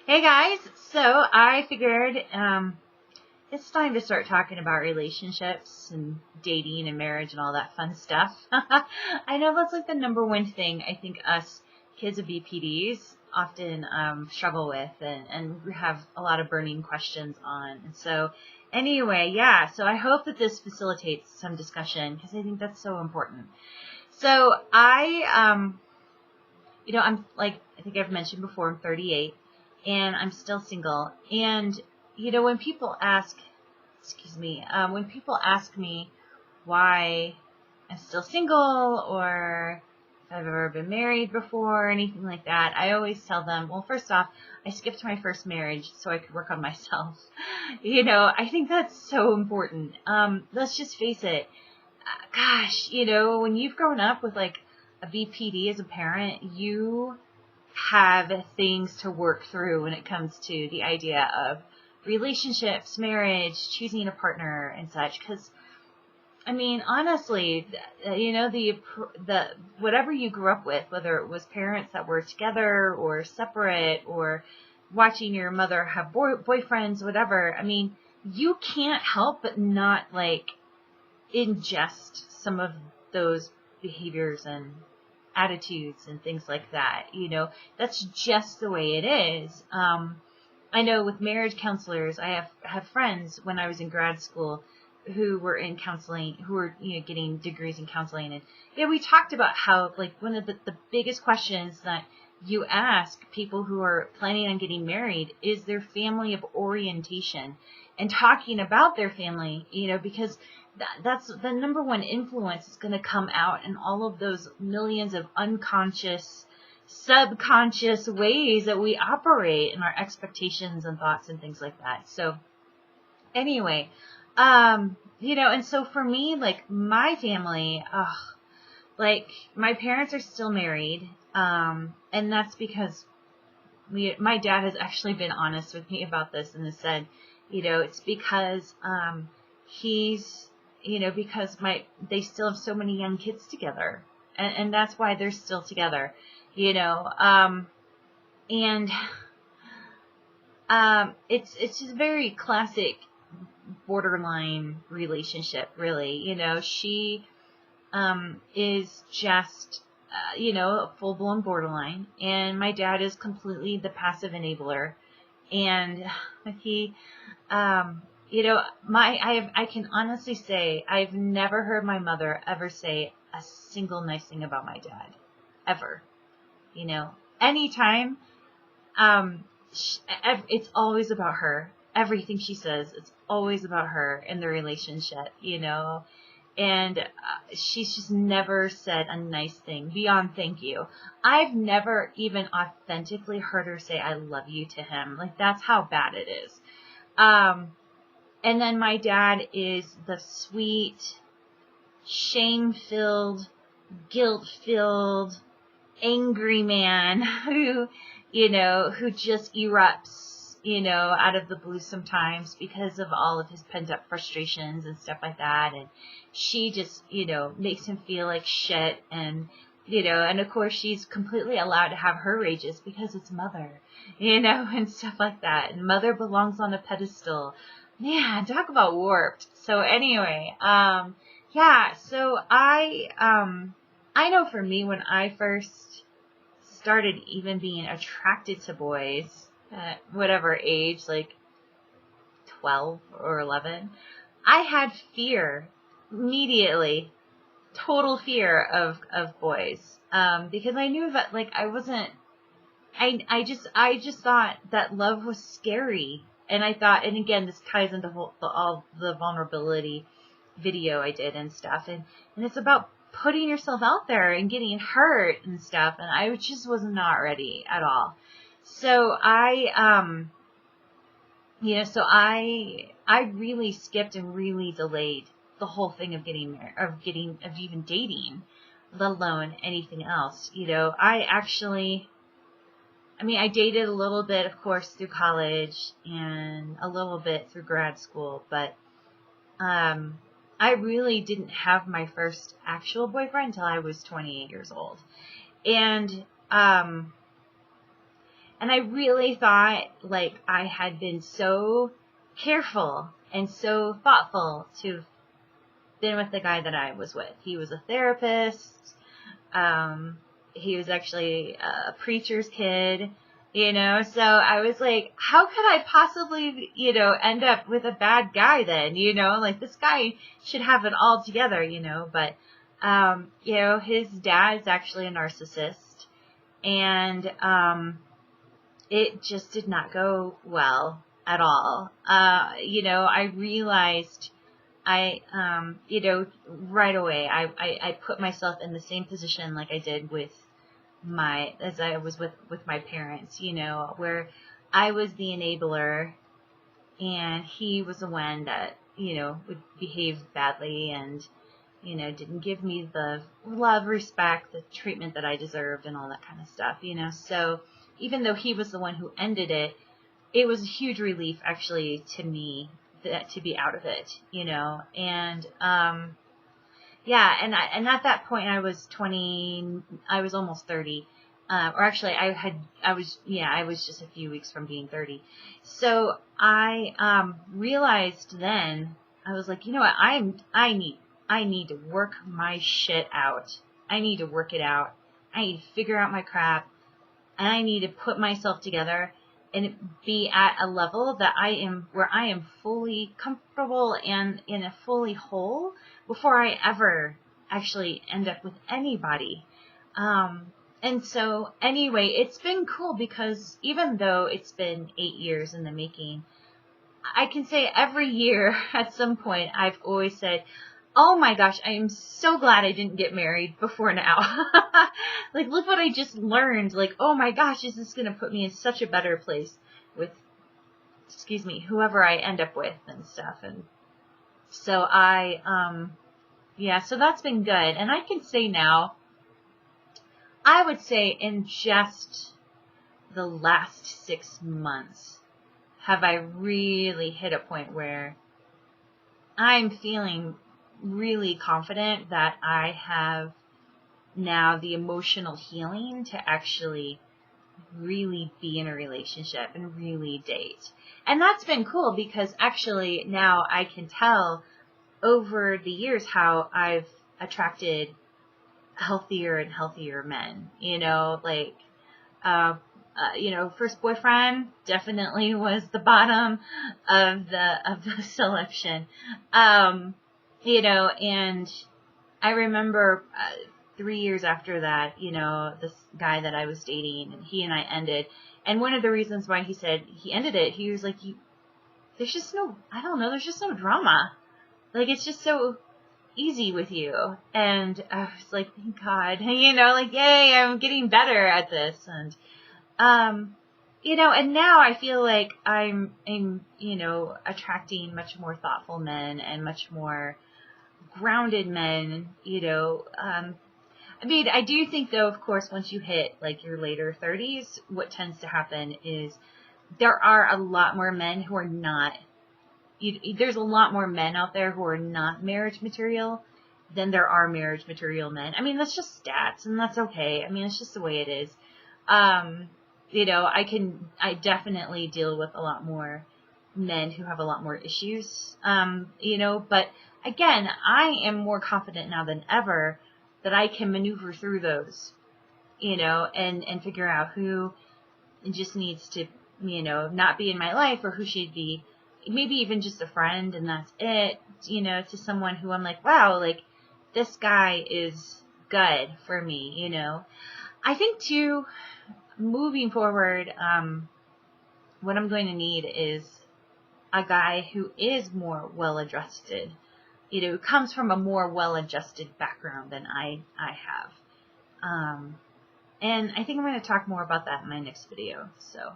Hey guys, so I figured it's time to start talking about relationships and dating and marriage and all that fun stuff. I know that's like the number one thing I think us kids of BPDs often struggle with and we have a lot of burning questions on. And so anyway, yeah, so I hope that this facilitates some discussion because I think that's so important. So I'm like, I think I've mentioned before, I'm 38 and I'm still single. And, when people ask, when people ask me why I'm still single or if I've ever been married before or anything like that, I always tell them, well, first off, I skipped my first marriage so I could work on myself. I think that's so important. Let's just face it. Gosh, when you've grown up with like a BPD as a parent, you have things to work through when it comes to the idea of relationships, marriage, choosing a partner and such. Because, honestly, the whatever you grew up with, whether it was parents that were together or separate or watching your mother have boyfriends, whatever, you can't help but not like ingest some of those behaviors and attitudes and things like that. That's just the way it is. I know with marriage counselors, I have friends when I was in grad school who were in counseling, who were, getting degrees in counseling. And, we talked about how, like, one of the biggest questions that you ask people who are planning on getting married is their family of orientation and talking about their family, because that's the number one influence is going to come out in all of those millions of unconscious, subconscious ways that we operate in our expectations and thoughts and things like that. So anyway, and so for me, like my family, like my parents are still married. And that's because my dad has actually been honest with me about this and has said, it's because, he's, because they still have so many young kids together and that's why they're still together, and, it's just a very classic borderline relationship, really. She, is just, a full-blown borderline, and my dad is completely the passive enabler, and he, I can honestly say I've never heard my mother ever say a single nice thing about my dad, ever. Anytime, it's always about her. Everything she says, it's always about her and the relationship, and she's just never said a nice thing beyond thank you. I've never even authentically heard her say I love you to him. Like, that's how bad it is. And then my dad is the sweet, shame-filled, guilt-filled, angry man who just erupts, out of the blue sometimes because of all of his pent-up frustrations and stuff like that. And she just, makes him feel like shit. And, and of course she's completely allowed to have her rages because it's mother, and stuff like that. And mother belongs on a pedestal. Man, talk about warped. So anyway, yeah, so I know for me, when I first started even being attracted to boys at whatever age, like 12 or 11, I had fear immediately, total fear of boys, because I knew that, like, I just thought that love was scary. And I thought, and again, this ties into all the vulnerability video I did and stuff. And it's about putting yourself out there and getting hurt and stuff. And I just was not ready at all. So I really skipped and really delayed the whole thing of getting married, of even dating, let alone anything else. I dated a little bit, of course, through college and a little bit through grad school, but I really didn't have my first actual boyfriend until I was 28 years old. And And I really thought like I had been so careful and so thoughtful to have been with the guy that I was with. He was a therapist. He was actually a preacher's kid, so I was like, how could I possibly, end up with a bad guy then, like this guy should have it all together, but, his dad is actually a narcissist, and, it just did not go well at all. I realized right away, I put myself in the same position like I did as I was with my parents, where I was the enabler and he was the one that, would behave badly and, didn't give me the love, respect, the treatment that I deserved and all that kind of stuff, So even though he was the one who ended it, it was a huge relief actually to me to be out of it, and, yeah, and at that point I was 20, I was almost 30, or actually I was just a few weeks from being 30. So I, realized then, I was like, you know what, I need to work my shit out. I need to work it out. I need to figure out my crap, and I need to put myself together and be at a level that where I am fully comfortable and in a fully whole before I ever actually end up with anybody. And so anyway, it's been cool because even though it's been 8 years in the making, I can say every year at some point I've always said, oh my gosh, I am so glad I didn't get married before now. Like, look what I just learned. Like, oh my gosh, is this going to put me in such a better place with, whoever I end up with and stuff. And so so that's been good. And I can say now, I would say in just the last 6 months, have I really hit a point where I'm feeling really confident that I have now the emotional healing to actually really be in a relationship and really date. And that's been cool because actually now I can tell over the years how I've attracted healthier and healthier men, first boyfriend definitely was the bottom of the selection. And I remember 3 years after that, this guy that I was dating, and he and I ended. And one of the reasons why he said he ended it, he was like, there's just no drama. Like, it's just so easy with you. And I was like, thank God, yay, I'm getting better at this. And, and now I feel like I'm attracting much more thoughtful men and much more grounded men, I do think though, of course, once you hit like your later 30s, what tends to happen is there are a lot more men who are not, there's a lot more men out there who are not marriage material than there are marriage material men. I mean, that's just stats and that's okay. I mean, it's just the way it is. I definitely deal with a lot more men who have a lot more issues, but again, I am more confident now than ever that I can maneuver through those, and figure out who just needs to, not be in my life or who should be maybe even just a friend and that's it, to someone who I'm like, wow, like this guy is good for me, I think too, moving forward, what I'm going to need is a guy who is more well-adjusted, who comes from a more well-adjusted background than I have. And I think I'm going to talk more about that in my next video. So